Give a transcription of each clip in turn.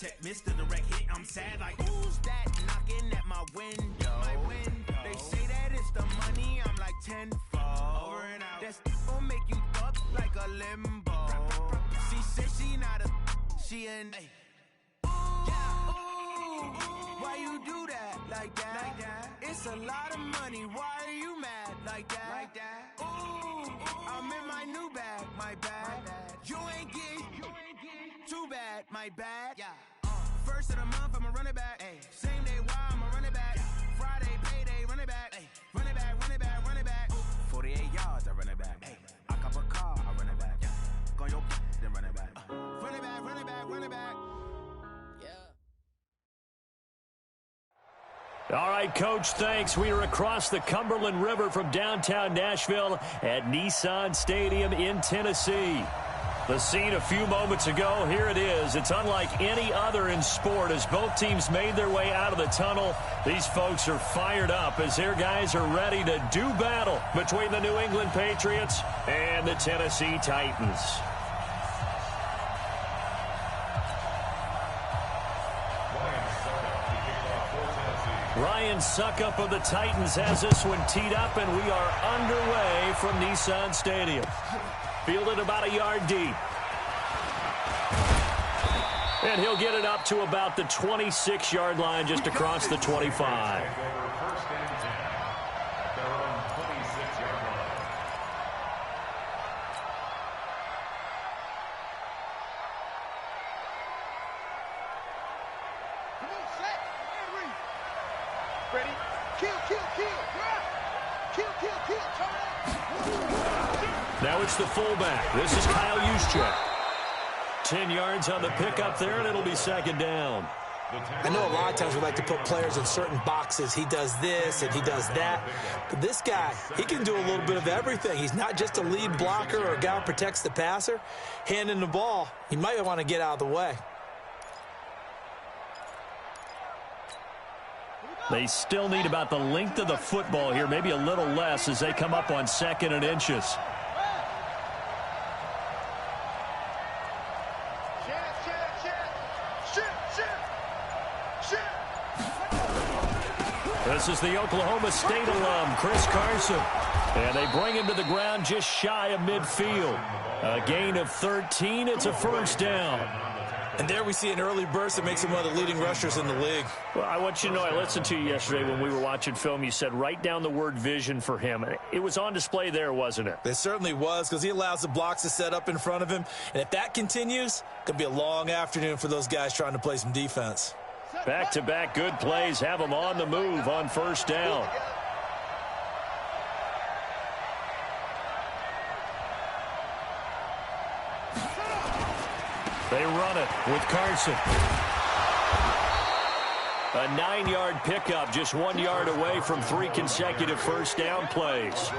check, Mr. Direct Hit. I'm sad like, who's that knocking at my window? They say that it's the money, I'm like tenfold. Over and out. That gon' make you fuck like a limbo. She said she not a, she an. Why you do that like that? It's a lot of money. Why are you mad like that? Ooh, I'm in my new bag, my bad. You ain't get too bad, my bad. First of the month, I'ma run it back. Same day, why I'ma run it back. Friday, payday, run it back. Run it back, run it back, run it back. 48 yards, I run it back. I cop a car, I run it back. Go your then run it back. Run it back, run it back, run it back. All right, Coach, thanks. We are across the Cumberland River from downtown Nashville at Nissan Stadium in Tennessee. The scene a few moments ago, here it is. It's unlike any other in sport as both teams made their way out of the tunnel. These folks are fired up as their guys are ready to do battle between the New England Patriots and the Tennessee Titans. Ryan Suckup of the Titans has this one teed up, and we are underway from Nissan Stadium. Fielded about a yard deep. And he'll get it up to about the 26-yard line just across the 25. Now it's the fullback. This is Kyle Juszczyk. 10 yards on the pickup there, and it'll be second down. I know a lot of times we like to put players in certain boxes. He does this and he does that. But this guy, he can do a little bit of everything. He's not just a lead blocker or a guy who protects the passer. Handing the ball, he might want to get out of the way. They still need about the length of the football here, maybe a little less as they come up on 2nd and inches. This is the Oklahoma State alum, Chris Carson. And they bring him to the ground just shy of midfield. A gain of 13. It's a first down. And there we see an early burst that makes him one of the leading rushers in the league. Well, I want you to know, I listened to you yesterday when we were watching film. You said write down the word vision for him. It was on display there, wasn't it? It certainly was, because he allows the blocks to set up in front of him. And if that continues, it could be a long afternoon for those guys trying to play some defense. Back-to-back good plays have them on the move on first down. They run it with Carson. A 9-yard pickup, just 1 yard away from 3 consecutive first down plays.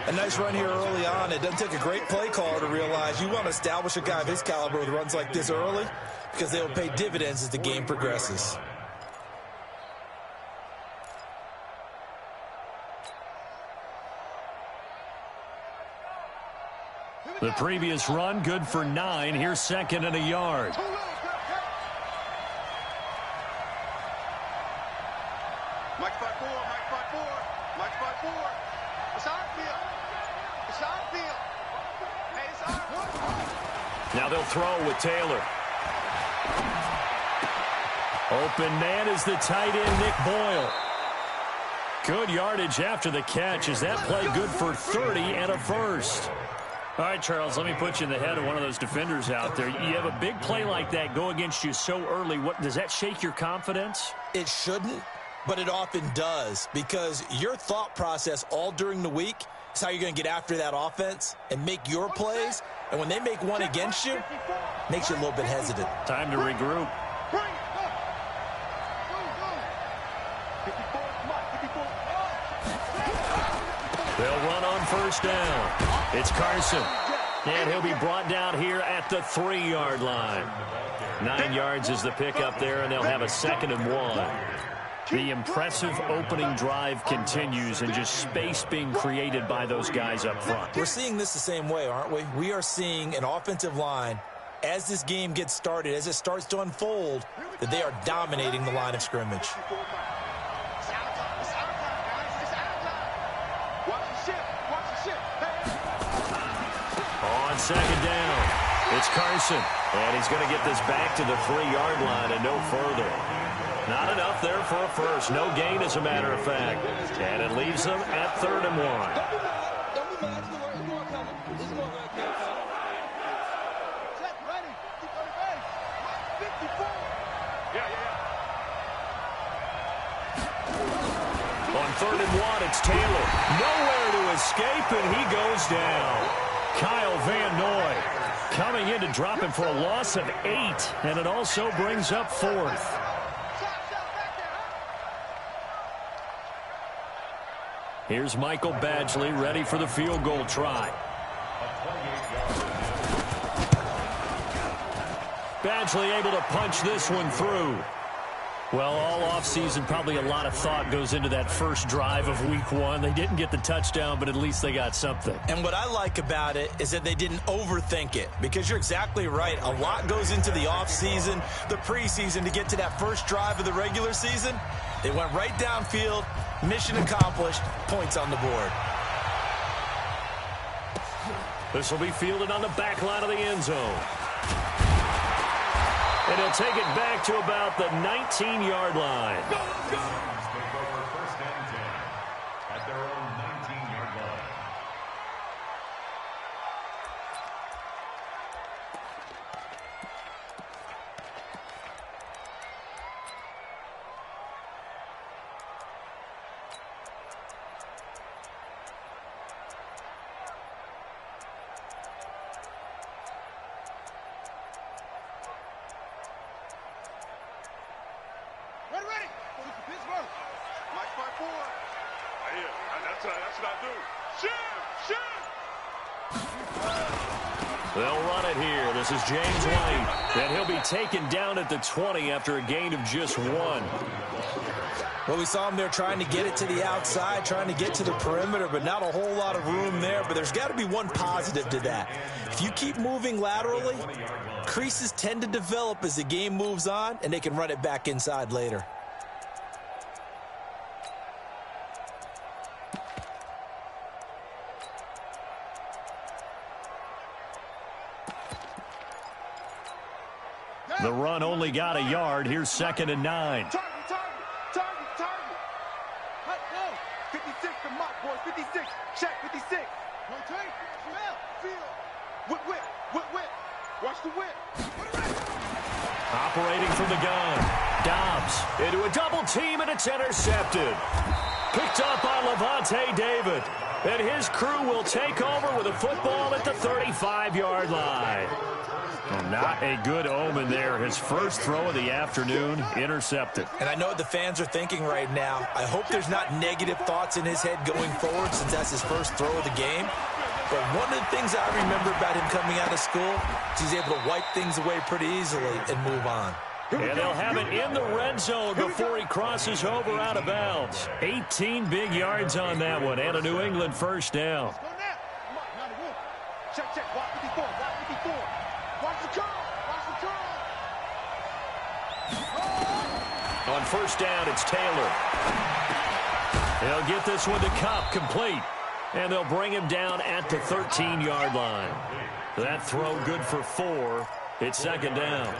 A nice run here early on. It doesn't take a great play caller to realize you want to establish a guy of his caliber with runs like this early, because they will pay dividends as the game progresses. The previous run, good for 9. Here's 2nd and a yard. Mike 5-4, Mike 5-4, Mike 5-4. It's our field. It's our field. Hey, it's our. Now they'll throw with Taylor. Open man is the tight end, Nick Boyle. Good yardage after the catch. Is that play good for 30 and a first? All right, Charles, let me put you in the head of one of those defenders out there. You have a big play like that go against you so early. What does that shake your confidence? It shouldn't, but it often does, because your thought process all during the week is how you're going to get after that offense and make your plays. And when they make one against you, it makes you a little bit hesitant. Time to regroup. They'll run on first down. It's Carson. And he'll be brought down here at the 3-yard line. 9 yards is the pickup there, and they'll have a 2nd and 1. The impressive opening drive continues, and just space being created by those guys up front. We're seeing this the same way, aren't we? We are seeing an offensive line as this game gets started, as it starts to unfold, that they are dominating the line of scrimmage. On second down, it's Carson. And he's going to get this back to the 3-yard line and no further. Not enough there for a first. No gain, as a matter of fact. And it leaves them at 3rd and 1. On 3rd and 1, it's Taylor. Nowhere to escape, and he goes down. Kyle Van Noy coming in to drop him for a loss of 8, and it also brings up 4th. Here's Michael Badgley ready for the field goal try. Badgley able to punch this one through. Well, all offseason, probably a lot of thought goes into that first drive of week 1. They didn't get the touchdown, but at least they got something. And what I like about it is that they didn't overthink it, because you're exactly right. A lot goes into the offseason, the preseason, to get to that first drive of the regular season. They went right downfield, mission accomplished, points on the board. This will be fielded on the back line of the end zone. And he'll take it back to about the 19-yard line. Go, go! First and 10 at their own 19-yard line. They'll run it here. This is James White, and he'll be taken down at the 20 after a gain of just 1. Well, we saw him there trying to get it to the outside, trying to get to the perimeter, but not a whole lot of room there. But there's got to be one positive to that. If you keep moving laterally, creases tend to develop as the game moves on, and they can run it back inside later. The run only got a yard. Here's 2nd and 9. Target. Let go. 56, the mock boys. 56. Check 56. Whip. Watch the whip. Operating from the gun. Dobbs into a double team, and it's intercepted. Picked up by Levante David. And his crew will take over with a football at the 35-yard line. And not a good omen there. His first throw of the afternoon, intercepted. And I know what the fans are thinking right now. I hope there's not negative thoughts in his head going forward, since that's his first throw of the game. But one of the things I remember about him coming out of school is he's able to wipe things away pretty easily and move on. And they'll have it in the red zone before he crosses over out of bounds. 18 big yards on that one, and a New England first down. Check. Watch 54. Watch the curl. On first down, it's Taylor. They'll get this one to Kupp, complete. And they'll bring him down at the 13-yard line. That throw good for 4. It's 2nd down.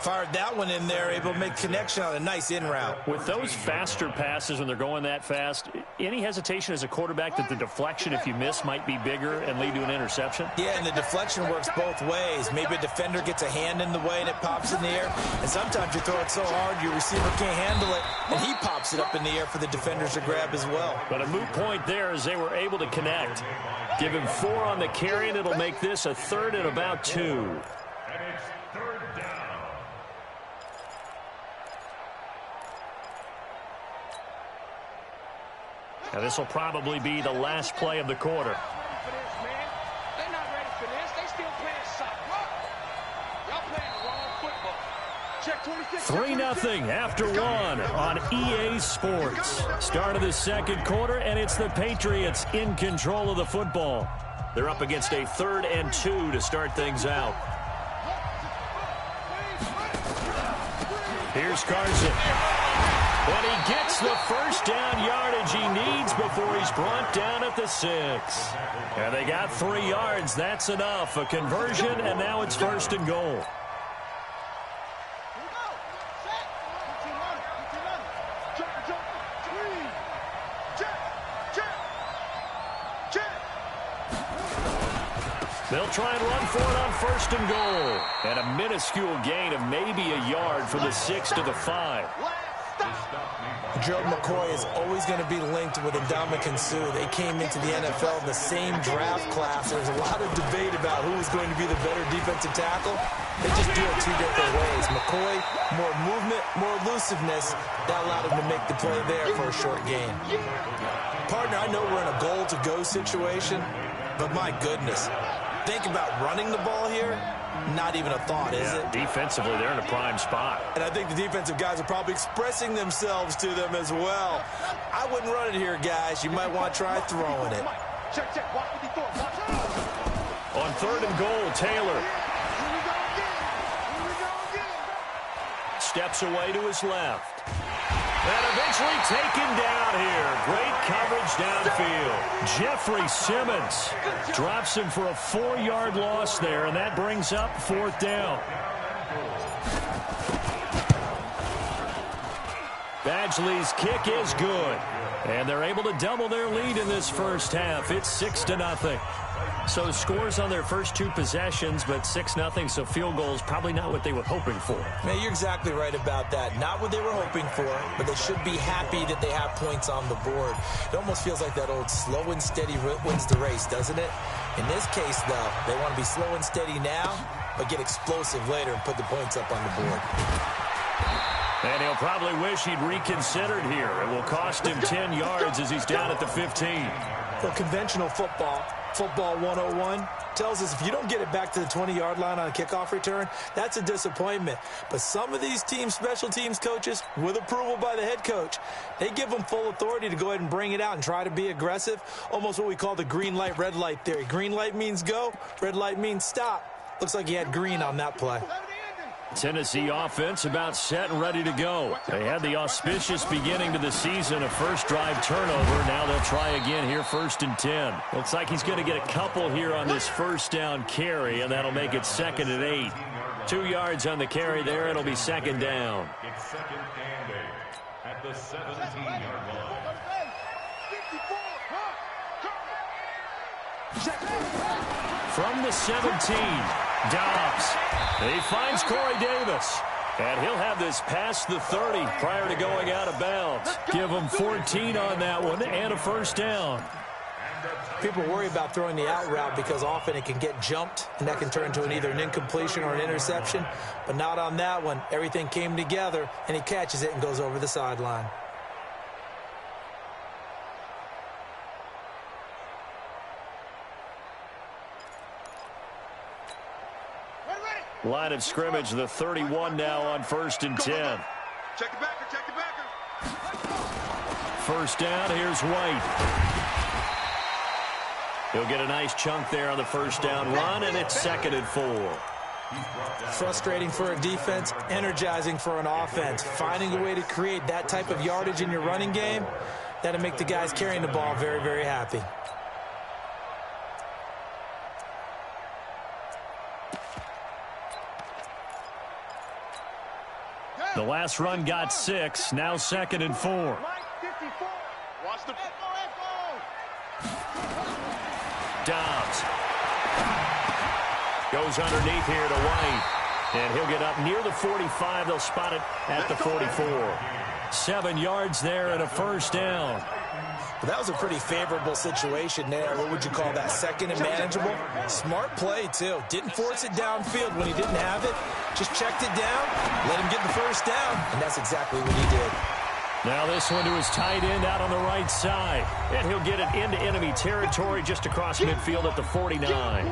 Fired that one in there, able to make connection on a nice in route. With those faster passes, when they're going that fast, any hesitation as a quarterback that the deflection, if you miss, might be bigger and lead to an interception? Yeah, and the deflection works both ways. Maybe a defender gets a hand in the way and it pops in the air. And sometimes you throw it so hard your receiver can't handle it, and he pops it up in the air for the defenders to grab as well. But a moot point there as they were able to connect. Give him 4 on the carry, and it'll make this a 3rd and about 2. And it's 3rd down. Now, this will probably be the last play of the quarter. They're not ready for this. They still playing soccer. Y'all playing the wrong football. Check 26. 3-0 after 1 on EA Sports. Start of the second quarter, and it's the Patriots in control of the football. They're up against a 3rd and 2 to start things out. Here's Carson. And he gets the first down yardage he needs before he's brought down at the 6. And they got 3 yards. That's enough. A conversion, and now it's 1st and goal. They'll try and run for it on 1st and goal. And a minuscule gain of maybe a yard from the 6 to the 5. Gerald McCoy is always going to be linked with Ndamukong Suh. They came into the NFL in the same draft class. There's a lot of debate about who was going to be the better defensive tackle. They just do it 2 different ways. McCoy, more movement, more elusiveness. That allowed him to make the play there for a short gain. Partner, I know we're in a goal-to-go situation, but my goodness. Think about running the ball here. Not even a thought, is it? Defensively, they're in a prime spot. And I think the defensive guys are probably expressing themselves to them as well. I wouldn't run it here, guys. You might want to try throwing it. On 3rd and goal, Taylor steps away to his left. And eventually taken down here. Great coverage downfield. Jeffrey Simmons drops him for a 4-yard loss there, and that brings up 4th down. Badgley's kick is good. And they're able to double their lead in this first half. It's 6-0. So scores on their first 2 possessions, but 6-0, so field goals probably not what they were hoping for. Man, you're exactly right about that. Not what they were hoping for, but they should be happy that they have points on the board. It almost feels like that old slow and steady wins the race, doesn't it? In this case, though, they want to be slow and steady now, but get explosive later and put the points up on the board. And he'll probably wish he'd reconsidered here. It will cost him 10 yards as he's down at the 15. Well, conventional football 101, tells us if you don't get it back to the 20-yard line on a kickoff return, that's a disappointment. But some of these teams, special teams coaches, with approval by the head coach, they give them full authority to go ahead and bring it out and try to be aggressive, almost what we call the green light, red light theory. Green light means go, red light means stop. Looks like he had green on that play. Tennessee offense about set and ready to go. They had the auspicious beginning to the season, a first drive turnover. Now they'll try again here, 1st and 10. Looks like he's going to get a couple here on this first down carry, and that'll make it 2nd and 8. 2 yards on the carry there. It'll be 2nd down. It's 2nd and 8 at the 17-yard line. From the 17, Dobbs. He finds Corey Davis. And he'll have this past the 30 prior to going out of bounds. Give him 14 on that one and a first down. People worry about throwing the out route because often it can get jumped, and that can turn into either an incompletion or an interception. But not on that one. Everything came together, and he catches it and goes over the sideline. Line of scrimmage, the 31 now on 1st and 10. Check the backer, check the backer. First down, here's White. He'll get a nice chunk there on the first down run, and it's 2nd and 4. Frustrating for a defense, energizing for an offense. Finding a way to create that type of yardage in your running game, that'll make the guys carrying the ball very, very happy. The last run got 6, now 2nd and 4. Watch the Dobbs goes underneath here to White, and he'll get up near the 45. They'll spot it at the 44. 7 yards there and a first down. Well, that was a pretty favorable situation there. What would you call that? 2nd and manageable? Smart play, too. Didn't force it downfield when he didn't have it. Just checked it down, let him get the first down, and that's exactly what he did. Now this one to his tight end out on the right side. And he'll get it into enemy territory just across midfield at the 49.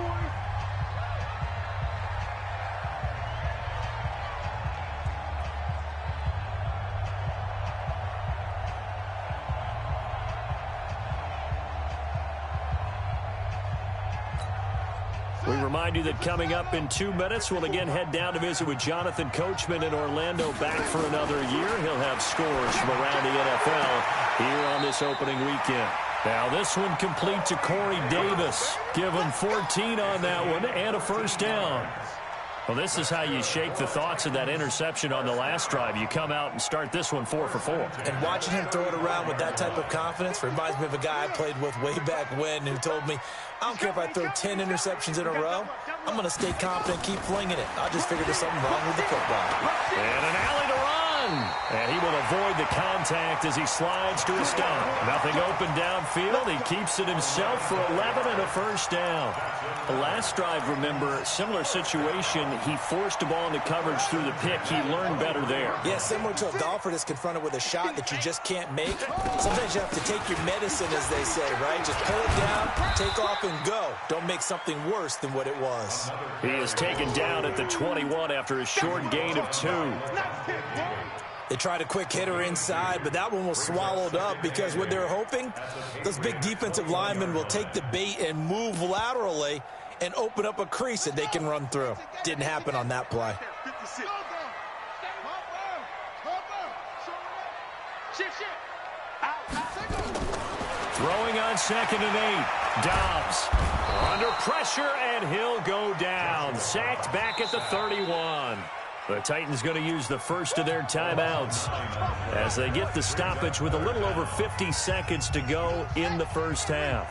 We remind you that coming up in 2 minutes, we'll again head down to visit with Jonathan Coachman in Orlando, back for another year. He'll have scores from around the NFL here on this opening weekend. Now this one complete to Corey Davis. Give him 14 on that one and a first down. Well, this is how you shake the thoughts of that interception on the last drive. You come out and start this one 4 for 4. And watching him throw it around with that type of confidence reminds me of a guy I played with way back when who told me, I don't care if I throw 10 interceptions in a row, I'm going to stay confident, keep flinging it. I just figured there's something wrong with the football. And an alley to run. And he will avoid the contact as he slides to a stop. Nothing open downfield. He keeps it himself for 11 and a first down. The last drive, remember, similar situation. He forced the ball into coverage through the pick. He learned better there. Yeah, similar to a golfer that's confronted with a shot that you just can't make. Sometimes you have to take your medicine, as they say, right? Just pull it down, take off, and go. Don't make something worse than what it was. He is taken down at the 21 after a short gain of 2. They tried a quick hitter inside, but that one was swallowed up because what they're hoping, those big defensive linemen will take the bait and move laterally and open up a crease that they can run through. Didn't happen on that play. Throwing on 2nd and 8. Dobbs under pressure, and he'll go down. Sacked back at the 31. The Titans going to use the first of their timeouts as they get the stoppage with a little over 50 seconds to go in the first half.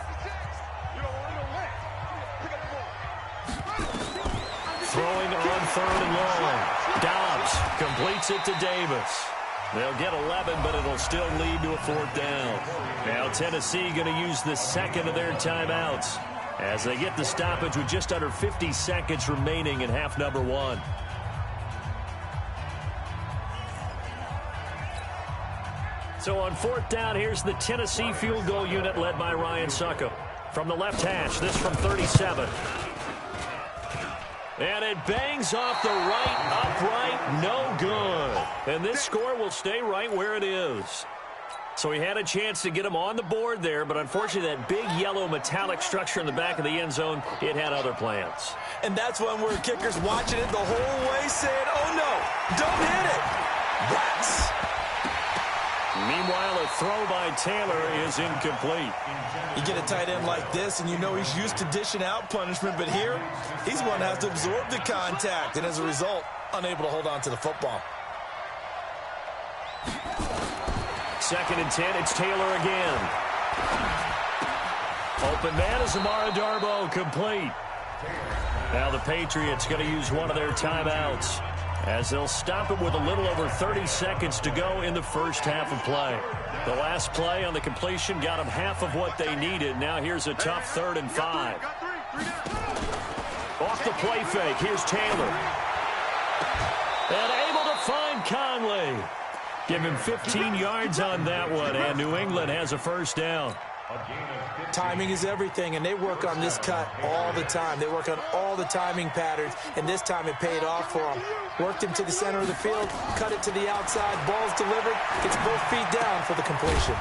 Throwing on 3rd and long. Dobbs completes it to Davis. They'll get 11, but it'll still lead to a 4th down. Now Tennessee going to use the second of their timeouts as they get the stoppage with just under 50 seconds remaining in half number 1. So on 4th down, here's the Tennessee field goal unit led by Ryan Suckup. From the left hash, this from 37. And it bangs off the right upright, no good. And this score will stay right where it is. So he had a chance to get him on the board there, but unfortunately that big yellow metallic structure in the back of the end zone, it had other plans. And that's when we're kickers watching it the whole way saying, oh no, don't hit it. Rats. Meanwhile, a throw by Taylor is incomplete. You get a tight end like this, and you know he's used to dishing out punishment, but here, he's one that has to absorb the contact, and as a result, unable to hold on to the football. 2nd and 10, it's Taylor again. Open man is Amara Darboh, complete. Now the Patriots going to use one of their timeouts as they'll stop it with a little over 30 seconds to go in the first half of play. The last play on the completion got them half of what they needed. Now here's a tough 3rd and 5. Off the play fake, here's Taylor. And able to find Conley. Give him 15 yards on that one, and New England has a first down. Timing is everything, and they work on this cut all the time. They work on all the timing patterns, and this time it paid off for them. Worked him to the center of the field, cut it to the outside, ball's delivered, gets both feet down for the completion.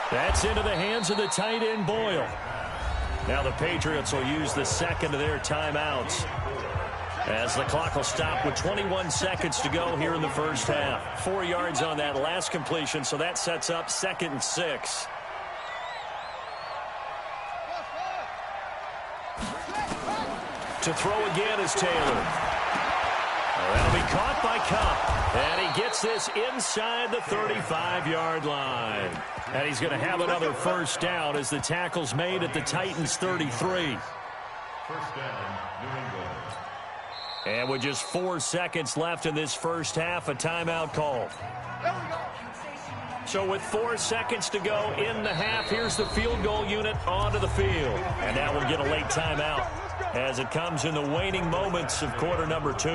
That's into the hands of the tight end, Boyle. Now the Patriots will use the second of their timeouts as the clock will stop with 21 seconds to go here in the first half. 4 yards on that last completion, so that sets up 2nd and 6. To throw again is Taylor. That'll be caught by Kupp. And he gets this inside the 35-yard line. And he's going to have another first down as the tackle's made at the Titans' 33. First down, New England. And with just 4 seconds left in this first half, a timeout call. So with 4 seconds to go in the half, here's the field goal unit onto the field. And now we'll get a late timeout as it comes in the waning moments of quarter number 2.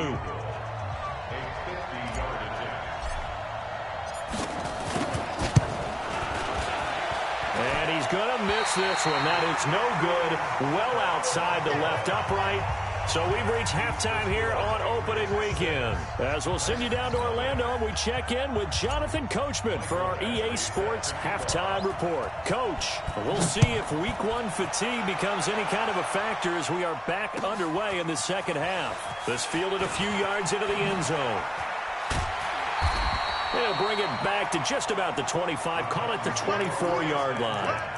And he's going to miss this one. That is no good. Well outside the left upright. So we've reached halftime here on opening weekend. As we'll send you down to Orlando, and we check in with Jonathan Coachman for our EA Sports Halftime Report. Coach, we'll see if Week 1 fatigue becomes any kind of a factor as we are back underway in the second half. This fielded a few yards into the end zone. They'll bring it back to just about the 25, call it the 24-yard line.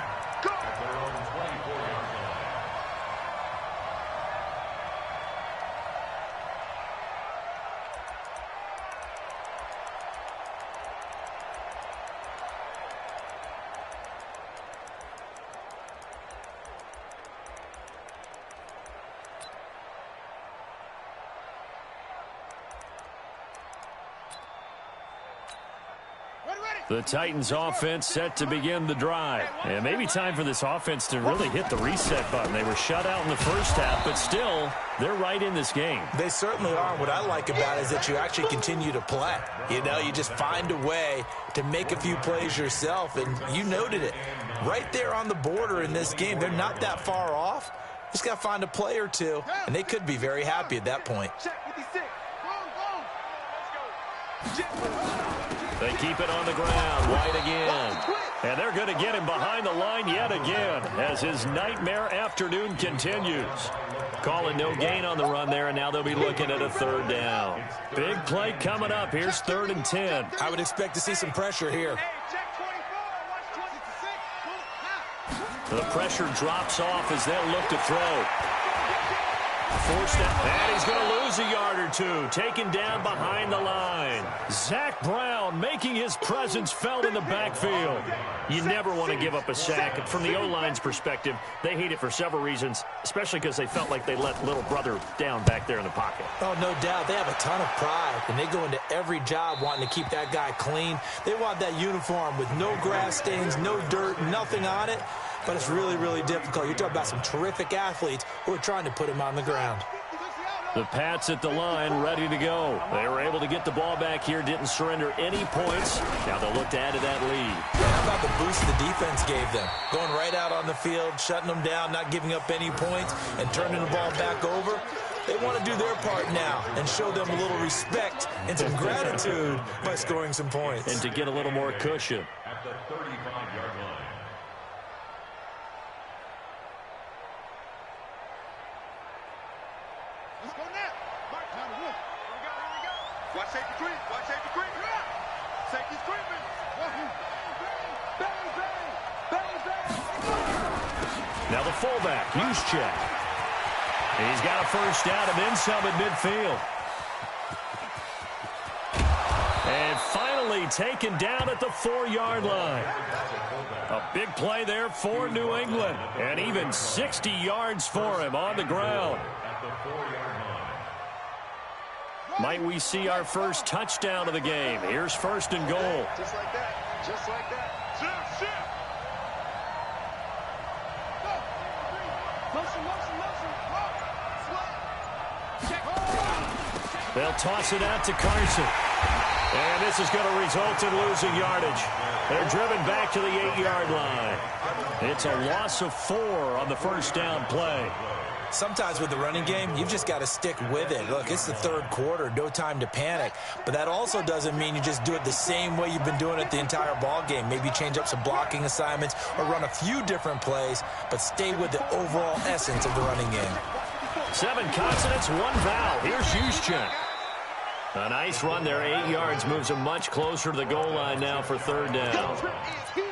The Titans offense set to begin the drive. And maybe time for this offense to really hit the reset button. They were shut out in the first half, but still, they're right in this game. They certainly are. What I like about it is that you actually continue to play. You know, you just find a way to make a few plays yourself, and you noted it. Right there on the border in this game, they're not that far off. Just got to find a play or two, and they could be very happy at that point. They keep it on the ground. White again. And they're going to get him behind the line yet again as his nightmare afternoon continues. Calling no gain on the run there, and now they'll be looking at a third down. Big play coming up. Here's 3rd and 10. I would expect to see some pressure here. The pressure drops off as they'll look to throw. Forced out, and he's going to lose a yard or two. Taken down behind the line. Zach Brown making his presence felt in the backfield. You never want to give up a sack. From the O-line's perspective, they hate it for several reasons, especially because they felt like they let little brother down back there in the pocket. Oh, no doubt. They have a ton of pride, and they go into every job wanting to keep that guy clean. They want that uniform with no grass stains, no dirt, nothing on it. But it's really, really difficult. You're talking about some terrific athletes who are trying to put him on the ground. The Pats at the line, ready to go. They were able to get the ball back here, didn't surrender any points. Now they'll look to add to that lead. How about the boost the defense gave them? Going right out on the field, shutting them down, not giving up any points, and turning the ball back over. They want to do their part now and show them a little respect and some gratitude by scoring some points. And to get a little more cushion. At the 35-yard line. Watch safety creep. Watch safety creep. Safety's creeping. Now the fullback, Juszczyk. He's got a first down and then some at midfield. And finally taken down at the 4-yard line. A big play there for New England. And even 60 yards for him on the ground. At the 4-yard line. Might we see our first touchdown of the game? Here's 1st and goal. Just like that. Just like that. Shift. They'll toss it out to Carson. And this is going to result in losing yardage. They're driven back to the 8-yard line. It's a loss of 4 on the first down play. Sometimes with the running game, you've just got to stick with it. Look, it's the 3rd quarter, no time to panic. But that also doesn't mean you just do it the same way you've been doing it the entire ball game. Maybe change up some blocking assignments or run a few different plays, but stay with the overall essence of the running game. 7 consonants, 1 vowel. Here's Juszczyk. A nice run there, 8 yards, moves him much closer to the goal line now for 3rd down.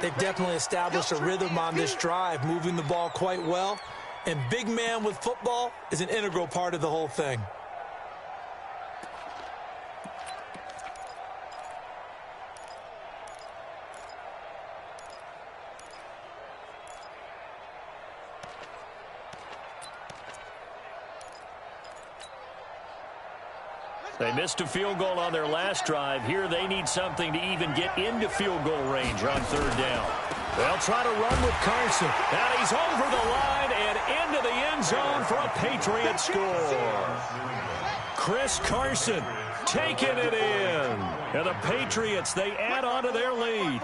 They've definitely established a rhythm on this drive, moving the ball quite well. And big man with football is an integral part of the whole thing. They missed a field goal on their last drive. Here they need something to even get into field goal range on 3rd down. They'll try to run with Carson. And he's over the line and into the end zone for a Patriot score. Chris Carson taking it in. And the Patriots, they add on to their lead.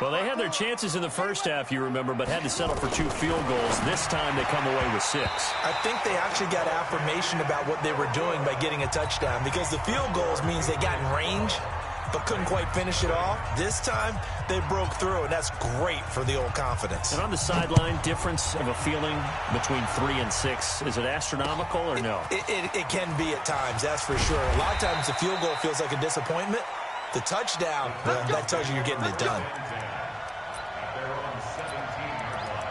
Well, they had their chances in the first half, you remember, but had to settle for 2 field goals. This time they come away with 6. I think they actually got affirmation about what they were doing by getting a touchdown, because the field goals means they got in range but couldn't quite finish it off. This time they broke through, and that's great for the old confidence. And on the sideline, difference of a feeling between 3 and 6, is it astronomical or no? It can be at times, that's for sure. A lot of times the field goal feels like a disappointment. The touchdown, that tells you you're getting it done. At their own 17-yard line.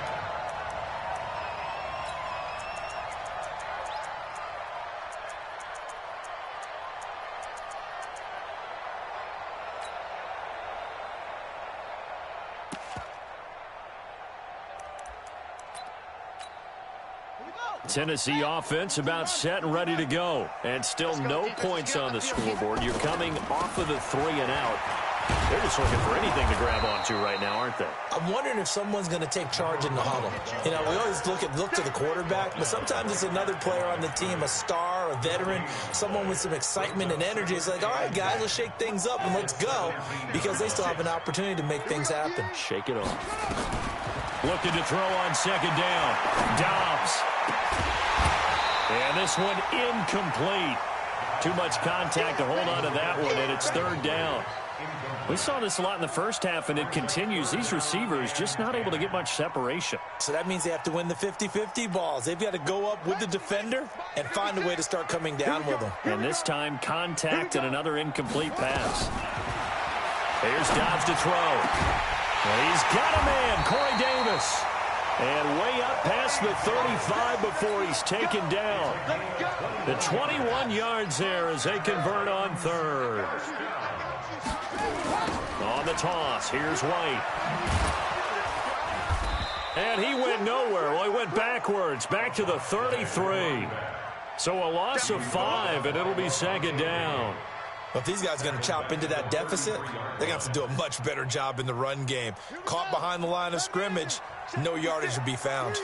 Tennessee offense about set and ready to go. And still no points on the scoreboard. You're coming off of the 3 and out. They're just looking for anything to grab onto right now, aren't they? I'm wondering if someone's going to take charge in the huddle. You know, we always look to the quarterback, but sometimes it's another player on the team, a star, a veteran, someone with some excitement and energy. It's like, all right, guys, let's shake things up and let's go, because they still have an opportunity to make things happen. Shake it off. Looking to throw on second down. Dobbs. And this one incomplete. Too much contact to hold on to that one, and it's 3rd down. We saw this a lot in the first half, and it continues. These receivers just not able to get much separation. So that means they have to win the 50-50 balls. They've got to go up with the defender and find a way to start coming down with them. And this time, contact and another incomplete pass. Here's Dobbs to throw. And he's got a man, Corey Davis. And way up past the 35 before he's taken down. The 21 yards there as they convert on 3rd. On the toss, here's White. And he went nowhere. Well, he went backwards, back to the 33. So a loss of 5, and it'll be 2nd down. Well, if these guys are going to chop into that deficit, they're going to have to do a much better job in the run game. Caught behind the line of scrimmage, no yardage to be found.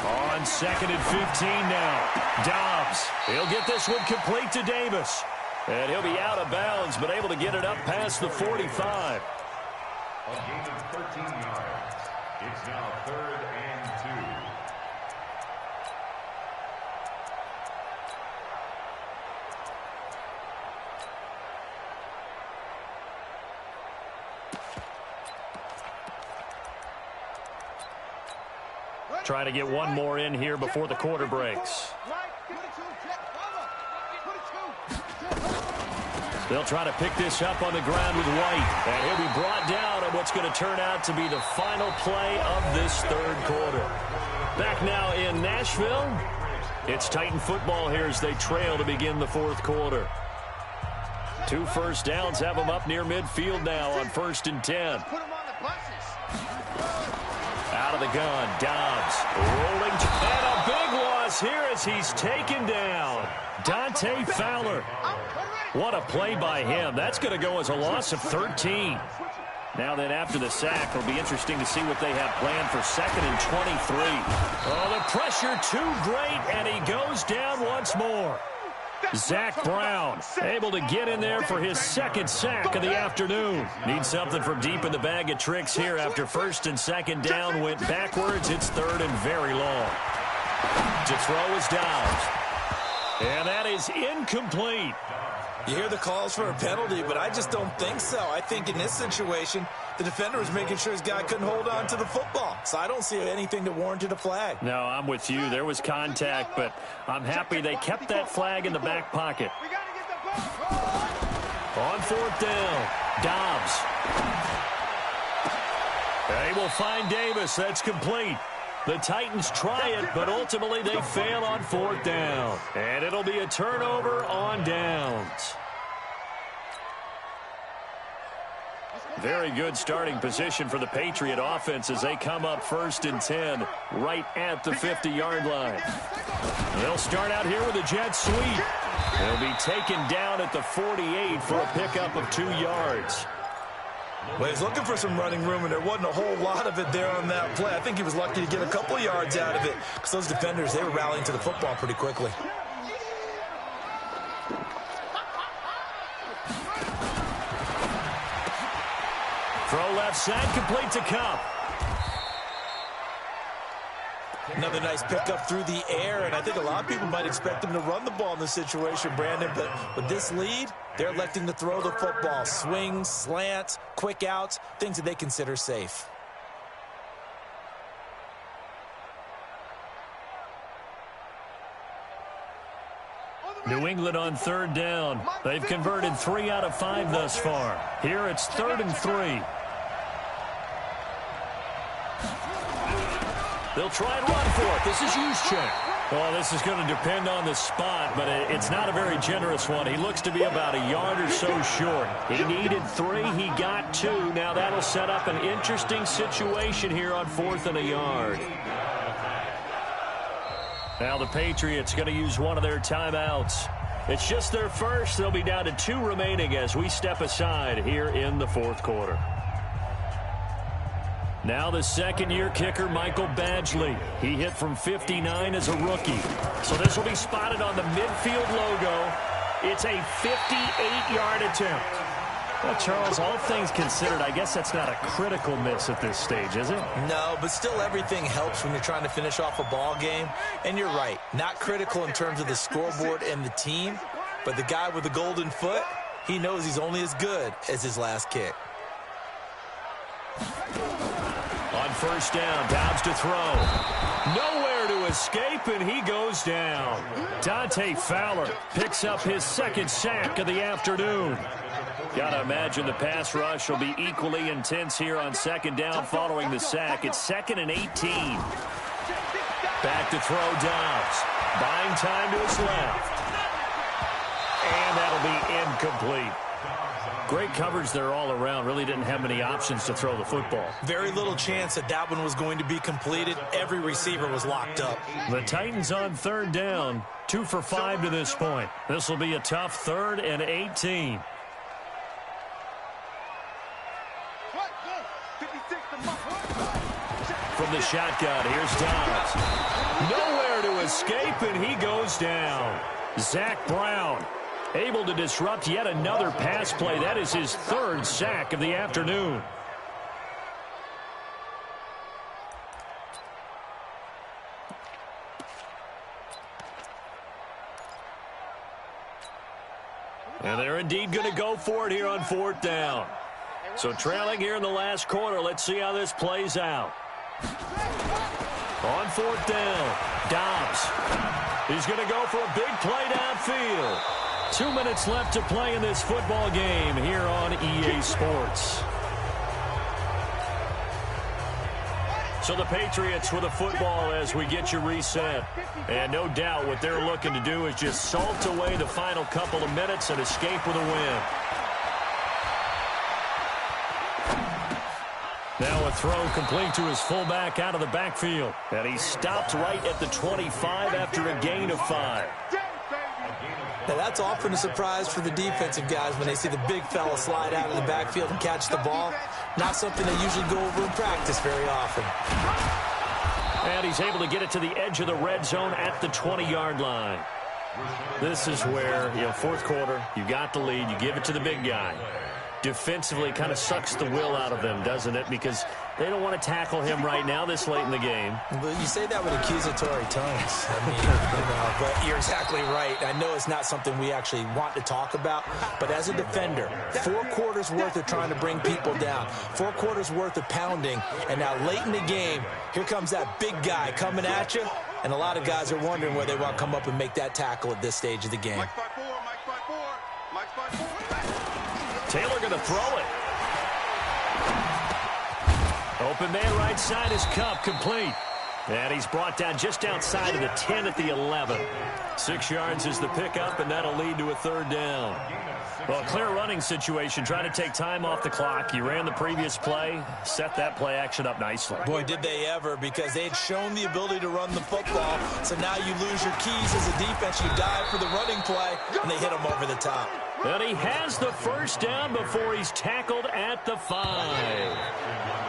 On 2nd and 15 now. Dobbs, he'll get this one complete to Davis. And he'll be out of bounds, but able to get it up past the 45. A gain of 13 yards. It's now 3rd and 2. Try to get one more in here before the quarter breaks. They'll try to pick this up on the ground with White. And he'll be brought down on what's going to turn out to be the final play of this 3rd quarter. Back now in Nashville. It's Titan football here as they trail to begin the 4th quarter. 2 first downs have them up near midfield now on 1st and 10. Out of the gun, Dobbs rolling, and a big loss here as he's taken down. Dante Fowler. What a play by him. That's going to go as a loss of 13. Now then, after the sack, it'll be interesting to see what they have planned for 2nd and 23. Oh, the pressure too great, and he goes down once more. Zach Brown able to get in there for his 2nd sack of the afternoon. Needs something from deep in the bag of tricks here after 1st and 2nd down went backwards. It's 3rd and very long. To throw is Dobbs. And that is incomplete. You hear the calls for a penalty, but I just don't think so. I think in this situation, the defender was making sure his guy couldn't hold on to the football. So I don't see anything that warranted a flag. No, I'm with you. There was contact, but I'm happy they kept that flag in the back pocket. On 4th down, Dobbs. They will find Davis. That's complete. The Titans try it, but ultimately they fail on 4th down. And it'll be a turnover on downs. Very good starting position for the Patriot offense as they come up 1st and 10 right at the 50-yard line. They'll start out here with a jet sweep. They'll be taken down at the 48 for a pickup of 2 yards. Well, he's looking for some running room, and there wasn't a whole lot of it there on that play. I think he was lucky to get a couple yards out of it because those defenders, they were rallying to the football pretty quickly. Throw left side, complete to Cup. Another nice pickup through the air, and I think a lot of people might expect them to run the ball in this situation, Brandon, but with this lead, they're electing to throw the football. Swings, slants, quick outs, things that they consider safe. New England on third down. They've converted 3 out of 5 thus far. Here it's 3rd and 3. They'll try and run for it. This is Juszczyk. Well, this is going to depend on the spot, but it's not a very generous one. He looks to be about a yard or so short. He needed 3. He got 2. Now that'll set up an interesting situation here on 4th and a yard. Now the Patriots going to use one of their timeouts. It's just their first. They'll be down to 2 remaining as we step aside here in the 4th quarter. Now the second-year kicker, Michael Badgley. He hit from 59 as a rookie. So this will be spotted on the midfield logo. It's a 58-yard attempt. Well, Charles, all things considered, I guess that's not a critical miss at this stage, is it? No, but still everything helps when you're trying to finish off a ball game. And you're right, not critical in terms of the scoreboard and the team, but the guy with the golden foot, he knows he's only as good as his last kick. On first down, Dobbs to throw. Nowhere to escape, and he goes down. Dante Fowler picks up his 2nd sack of the afternoon. Got to imagine the pass rush will be equally intense here on 2nd down following the sack. It's 2nd and 18. Back to throw Dobbs. Buying time to his left. And that'll be incomplete. Great coverage there all around. Really didn't have many options to throw the football. Very little chance that that one was going to be completed. Every receiver was locked up. The Titans on 3rd down. 2 for 5 to this point. This will be a tough 3rd and 18. From the shotgun, here's Dobbs. Nowhere to escape, and he goes down. Zach Brown able to disrupt yet another pass play. That is his 3rd sack of the afternoon. And they're indeed going to go for it here on 4th down. So trailing here in the last quarter. Let's see how this plays out. On 4th down, Dobbs. He's going to go for a big play downfield. 2 minutes left to play in this football game here on EA Sports. So the Patriots with a football as we get you reset. And no doubt what they're looking to do is just salt away the final couple of minutes and escape with a win. Now a throw complete to his fullback out of the backfield. And he stopped right at the 25 after a gain of 5. Now, that's often a surprise for the defensive guys when they see the big fella slide out of the backfield and catch the ball. Not something they usually go over in practice very often. And he's able to get it to the edge of the red zone at the 20-yard line. This is where, 4th quarter, you got the lead, you give it to the big guy. Defensively kind of sucks the will out of them, doesn't it? Because they don't want to tackle him right now this late in the game. Well, you say that with accusatory tones. I mean, but you're exactly right. I know it's not something we actually want to talk about, but as a defender, 4 quarters worth of trying to bring people down, 4 quarters worth of pounding, and now late in the game, here comes that big guy coming at you, and a lot of guys are wondering where they want to come up and make that tackle at this stage of the game. Mike 5-4, Mike 5-4, Mike 5-4. Taylor going to throw it. Open man right side is Cup, complete. And he's brought down just outside of the 10 at the 11. 6 yards is the pickup, and that'll lead to a 3rd down. Well, clear running situation, trying to take time off the clock. You ran the previous play, set that play action up nicely. Boy, did they ever, because they had shown the ability to run the football. So now you lose your keys as a defense. You dive for the running play, and they hit them over the top. And he has the first down before he's tackled at the 5.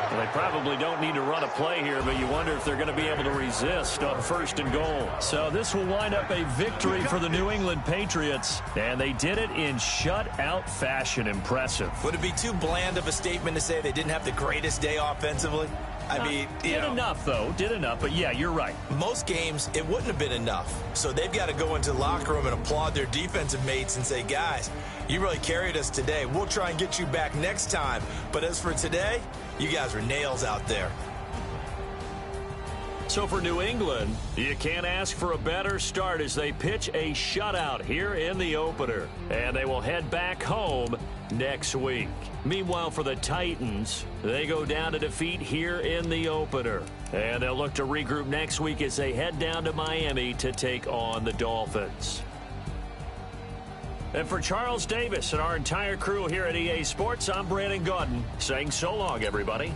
Well, they probably don't need to run a play here, but you wonder if they're going to be able to resist on 1st and goal. So this will wind up a victory for the New England Patriots, and they did it in shutout fashion. Impressive. Would it be too bland of a statement to say they didn't have the greatest day offensively? I mean, did enough, though. Did enough. But, yeah, you're right. Most games, it wouldn't have been enough. So they've got to go into the locker room and applaud their defensive mates and say, guys, you really carried us today. We'll try and get you back next time. But as for today, you guys were nails out there. So for New England, you can't ask for a better start as they pitch a shutout here in the opener. And they will head back home next week. Meanwhile, for the Titans, they go down to defeat here in the opener. And they'll look to regroup next week as they head down to Miami to take on the Dolphins. And for Charles Davis and our entire crew here at EA Sports, I'm Brandon Gaudin saying so long, everybody.